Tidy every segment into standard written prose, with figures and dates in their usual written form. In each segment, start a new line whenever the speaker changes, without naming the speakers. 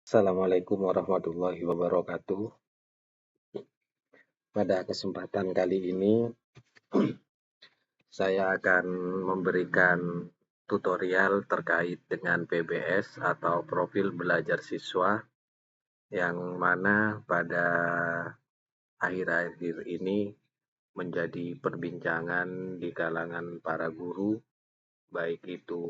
Assalamualaikum warahmatullahi wabarakatuh. Pada kesempatan kali ini, saya akan memberikan tutorial terkait dengan PBS atau Profil Belajar Siswa, yang mana pada akhir-akhir ini menjadi perbincangan di kalangan para guru, baik itu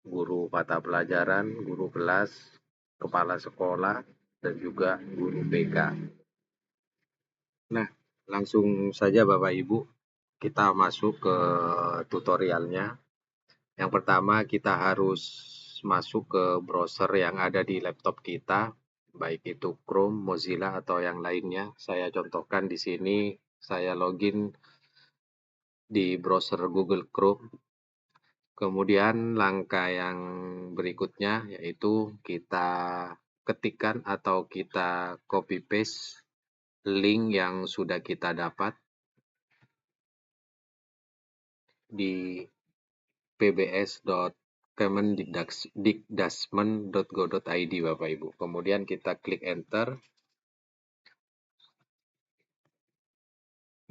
guru mata pelajaran, guru kelas, kepala sekolah, dan juga guru BK. Nah, langsung saja Bapak Ibu, kita masuk ke tutorialnya. Yang pertama, kita harus masuk ke browser yang ada di laptop kita, baik itu Chrome, Mozilla, atau yang lainnya. Saya contohkan di sini, saya login di browser Google Chrome. Kemudian langkah yang berikutnya yaitu kita ketikkan atau kita copy paste link yang sudah kita dapat di pbs.kemendikdasmen.go.id Bapak Ibu. Kemudian kita klik enter.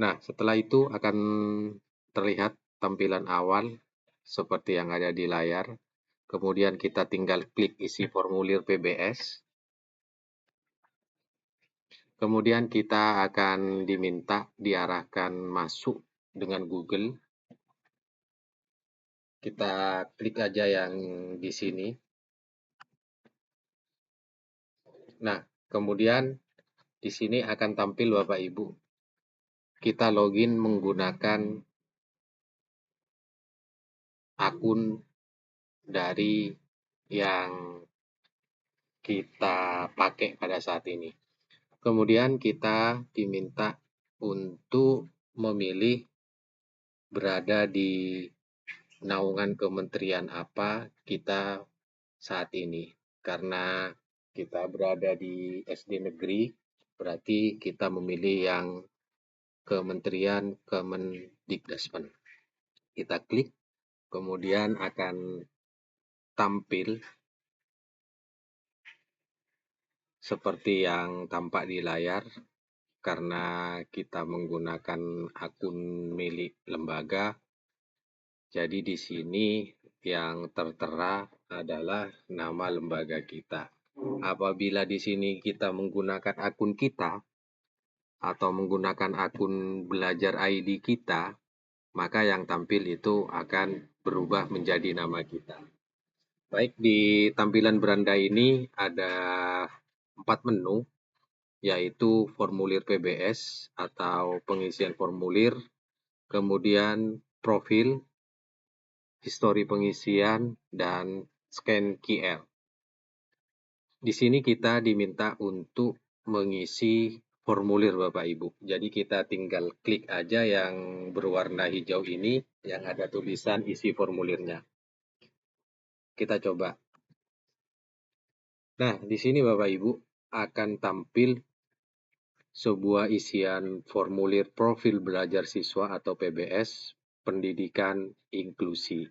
Nah, setelah itu akan terlihat tampilan awal seperti yang ada di layar. Kemudian kita tinggal klik isi formulir PBS. Kemudian kita akan diminta diarahkan masuk dengan Google. Kita klik aja yang di sini. Nah, kemudian di sini akan tampil Bapak Ibu. Kita login menggunakan akun dari yang kita pakai pada saat ini. Kemudian kita diminta untuk memilih berada di naungan kementerian apa kita saat ini. Karena kita berada di SD negeri, berarti kita memilih yang Kementerian Kemendikdasmen. Kita klik, kemudian akan tampil seperti yang tampak di layar. Karena kita menggunakan akun milik lembaga, jadi di sini yang tertera adalah nama lembaga kita. Apabila di sini kita menggunakan akun kita atau menggunakan akun belajar ID kita, maka yang tampil itu akan berubah menjadi nama kita. Baik, di tampilan beranda ini ada 4 menu, yaitu formulir PBS atau pengisian formulir, kemudian profil, histori pengisian, dan scan QR. Di sini kita diminta untuk mengisi formulir Bapak Ibu. Jadi kita tinggal klik aja yang berwarna hijau ini yang ada tulisan isi formulirnya. Kita coba. Nah, di sini Bapak Ibu akan tampil sebuah isian formulir profil belajar siswa atau PBS pendidikan inklusi.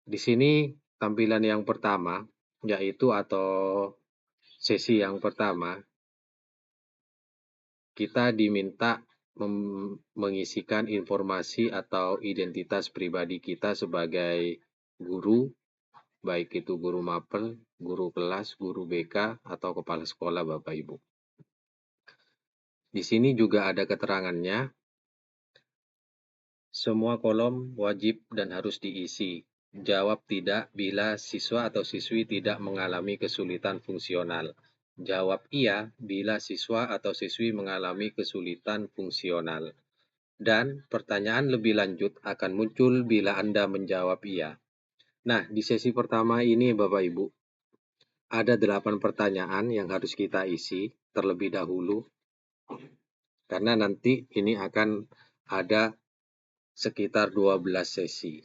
Di sini tampilan yang pertama yaitu atau sesi yang pertama, kita diminta mengisikan informasi atau identitas pribadi kita sebagai guru, baik itu guru mapel, guru kelas, guru BK, atau kepala sekolah Bapak Ibu. Di sini juga ada keterangannya, semua kolom wajib dan harus diisi. Jawab tidak bila siswa atau siswi tidak mengalami kesulitan fungsional. Jawab iya bila siswa atau siswi mengalami kesulitan fungsional. Dan pertanyaan lebih lanjut akan muncul bila Anda menjawab iya. Nah, di sesi pertama ini Bapak Ibu, ada 8 pertanyaan yang harus kita isi terlebih dahulu. Karena nanti ini akan ada sekitar 12 sesi.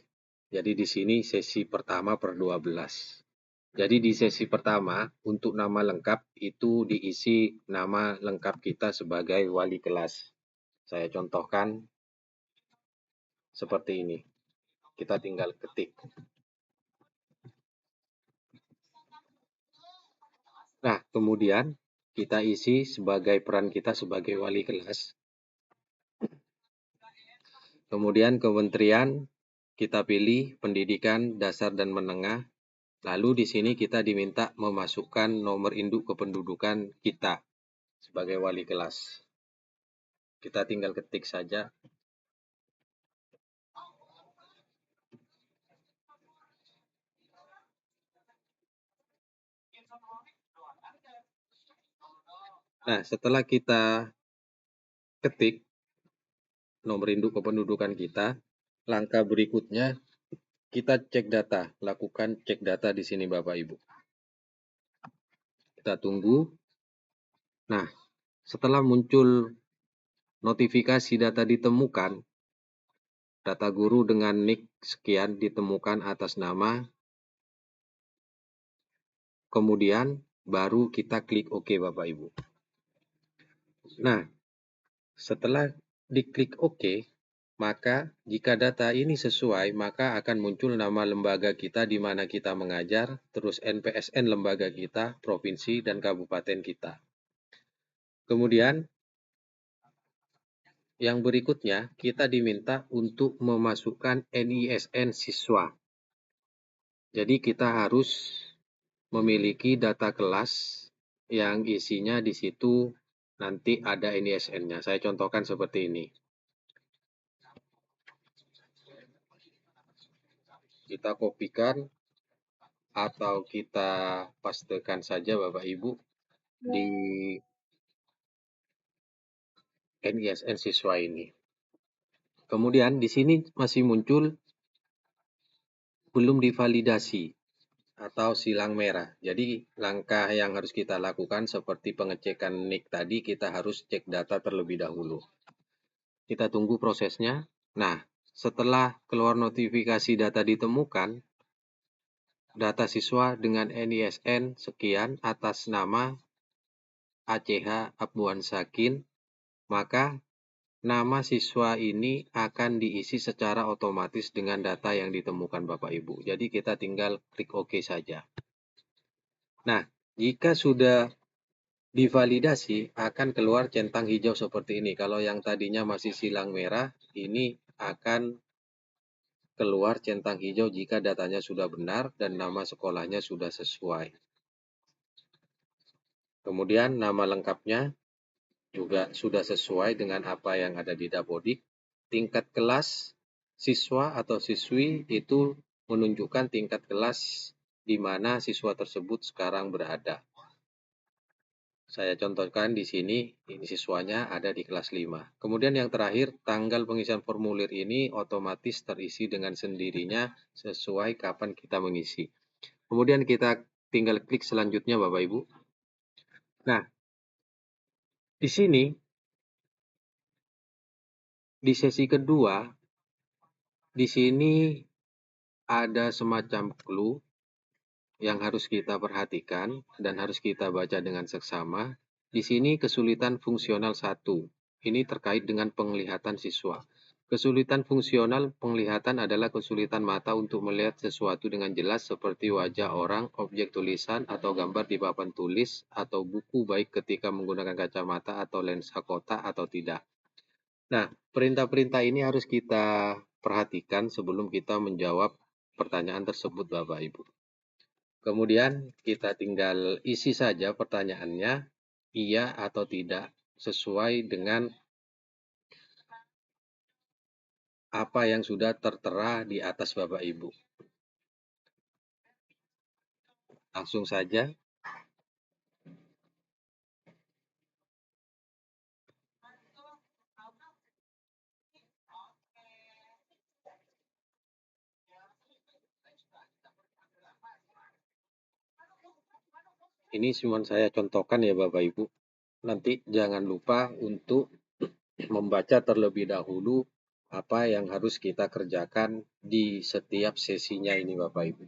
Jadi di sini sesi pertama per 12. Jadi di sesi pertama untuk nama lengkap itu diisi nama lengkap kita sebagai wali kelas. Saya contohkan seperti ini. Kita tinggal ketik. Nah, kemudian kita isi sebagai peran kita sebagai wali kelas. Kemudian kementerian kita pilih pendidikan dasar dan menengah. Lalu di sini kita diminta memasukkan nomor induk kependudukan kita sebagai wali kelas. Kita tinggal ketik saja. Nah, setelah kita ketik nomor induk kependudukan kita, langkah berikutnya kita cek data, lakukan cek data di sini Bapak Ibu. Kita tunggu. Nah, setelah muncul notifikasi data ditemukan, data guru dengan NIK sekian ditemukan atas nama, kemudian baru kita klik OK Bapak Ibu. Nah, setelah diklik OK, maka jika data ini sesuai, maka akan muncul nama lembaga kita di mana kita mengajar, terus NPSN lembaga kita, provinsi, dan kabupaten kita. Kemudian, yang berikutnya, kita diminta untuk memasukkan NISN siswa. Jadi kita harus memiliki data kelas yang isinya di situ nanti ada NISN-nya. Saya contohkan seperti ini. Kita kopikan atau kita pastekan saja Bapak Ibu di NISN siswa ini. Kemudian di sini masih muncul belum divalidasi atau silang merah. Jadi langkah yang harus kita lakukan seperti pengecekan NIK tadi, kita harus cek data terlebih dahulu. Kita tunggu prosesnya. Nah, setelah keluar notifikasi data ditemukan, data siswa dengan NISN sekian atas nama ACH Abwan Sakin, maka nama siswa ini akan diisi secara otomatis dengan data yang ditemukan Bapak Ibu. Jadi kita tinggal klik OK saja. Nah, jika sudah divalidasi, akan keluar centang hijau seperti ini. Kalau yang tadinya masih silang merah, ini akan keluar centang hijau jika datanya sudah benar dan nama sekolahnya sudah sesuai. Kemudian nama lengkapnya juga sudah sesuai dengan apa yang ada di Dapodik. Tingkat kelas siswa atau siswi itu menunjukkan tingkat kelas di mana siswa tersebut sekarang berada. Saya contohkan di sini, ini siswanya ada di kelas 5. Kemudian yang terakhir, tanggal pengisian formulir ini otomatis terisi dengan sendirinya sesuai kapan kita mengisi. Kemudian kita tinggal klik selanjutnya Bapak Ibu. Nah, di sini, di sesi kedua, di sini ada semacam clue yang harus kita perhatikan dan harus kita baca dengan seksama. Di sini kesulitan fungsional 1. Ini terkait dengan penglihatan siswa. Kesulitan fungsional penglihatan adalah kesulitan mata untuk melihat sesuatu dengan jelas seperti wajah orang, objek tulisan, atau gambar di papan tulis, atau buku baik ketika menggunakan kacamata atau lensa kotak atau tidak. Nah, perintah-perintah ini harus kita perhatikan sebelum kita menjawab pertanyaan tersebut Bapak Ibu. Kemudian kita tinggal isi saja pertanyaannya, iya atau tidak, sesuai dengan apa yang sudah tertera di atas Bapak Ibu. Langsung saja. Ini cuma saya contohkan ya Bapak Ibu. Nanti jangan lupa untuk membaca terlebih dahulu apa yang harus kita kerjakan di setiap sesinya ini Bapak Ibu.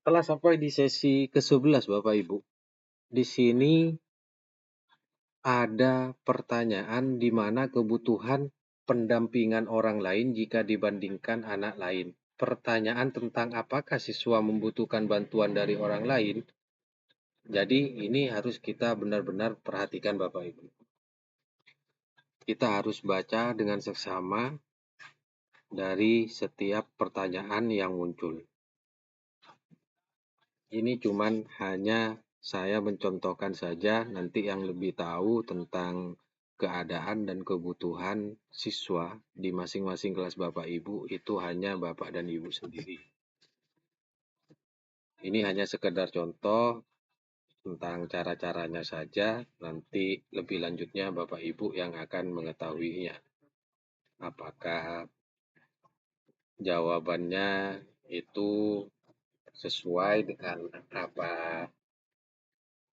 telah sampai di sesi ke-11 Bapak Ibu. Di sini ada pertanyaan di mana kebutuhan pendampingan orang lain jika dibandingkan anak lain. Pertanyaan tentang apakah siswa membutuhkan bantuan dari orang lain. Jadi ini harus kita benar-benar perhatikan Bapak Ibu. Kita harus baca dengan seksama dari setiap pertanyaan yang muncul. Ini cuman hanya saya mencontohkan saja, nanti yang lebih tahu tentang keadaan dan kebutuhan siswa di masing-masing kelas Bapak Ibu itu hanya Bapak dan Ibu sendiri. Ini hanya sekedar contoh tentang cara-caranya saja, nanti lebih lanjutnya Bapak Ibu yang akan mengetahuinya. Apakah jawabannya itu sesuai dengan apa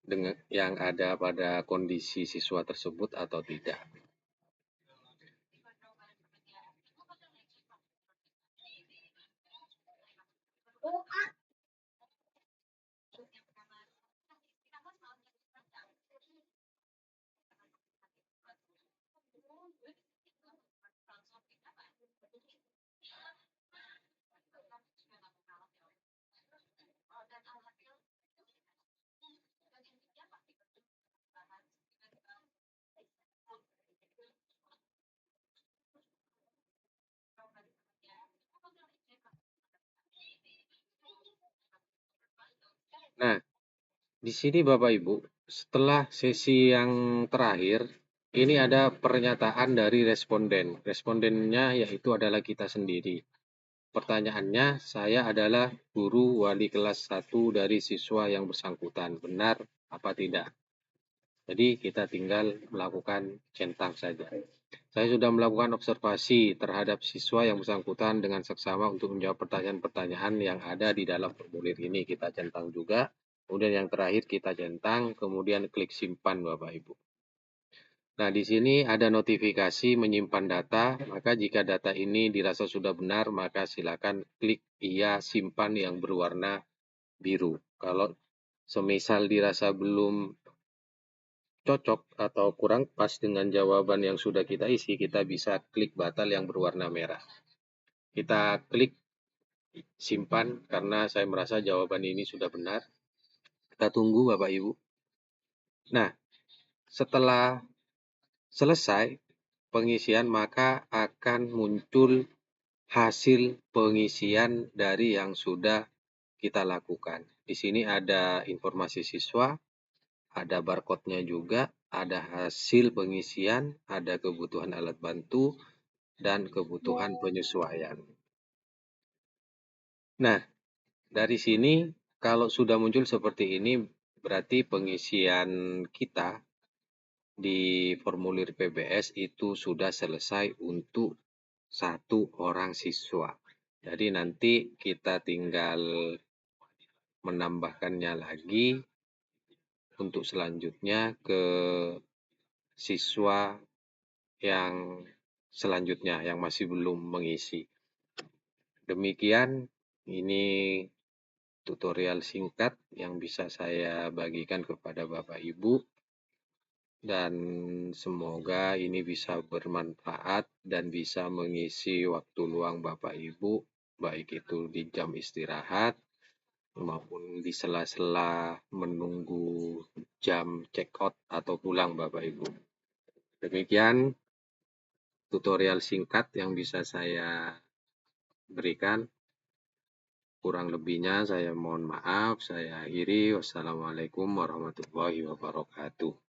dengan yang ada pada kondisi siswa tersebut atau tidak. Nah, di sini Bapak Ibu, setelah sesi yang terakhir, ini ada pernyataan dari responden. Respondennya yaitu adalah kita sendiri. Pertanyaannya, saya adalah guru wali kelas 1 dari siswa yang bersangkutan. Benar apa tidak? Jadi kita tinggal melakukan centang saja. Saya sudah melakukan observasi terhadap siswa yang bersangkutan dengan seksama untuk menjawab pertanyaan-pertanyaan yang ada di dalam formulir ini. Kita centang juga. Kemudian yang terakhir kita centang, kemudian klik simpan Bapak Ibu. Nah, di sini ada notifikasi menyimpan data, maka jika data ini dirasa sudah benar, maka silakan klik iya simpan yang berwarna biru. Kalau semisal dirasa belum cocok atau kurang pas dengan jawaban yang sudah kita isi, kita bisa klik batal yang berwarna merah. Kita klik simpan karena saya merasa jawaban ini sudah benar. Kita tunggu Bapak Ibu. Nah, setelah selesai pengisian maka akan muncul hasil pengisian dari yang sudah kita lakukan. Di sini ada informasi siswa, ada barcode-nya juga, ada hasil pengisian, ada kebutuhan alat bantu, dan kebutuhan penyesuaian. Nah, dari sini kalau sudah muncul seperti ini, berarti pengisian kita di formulir PBS itu sudah selesai untuk satu orang siswa. Jadi nanti kita tinggal menambahkannya lagi untuk selanjutnya ke siswa yang selanjutnya yang masih belum mengisi. Demikian, ini tutorial singkat yang bisa saya bagikan kepada Bapak Ibu dan semoga ini bisa bermanfaat dan bisa mengisi waktu luang Bapak Ibu, baik itu di jam istirahat maupun di sela-sela menunggu jam check out atau pulang Bapak Ibu. Demikian tutorial singkat yang bisa saya berikan. Kurang lebihnya saya mohon maaf. Saya akhiri. Wassalamualaikum warahmatullahi wabarakatuh.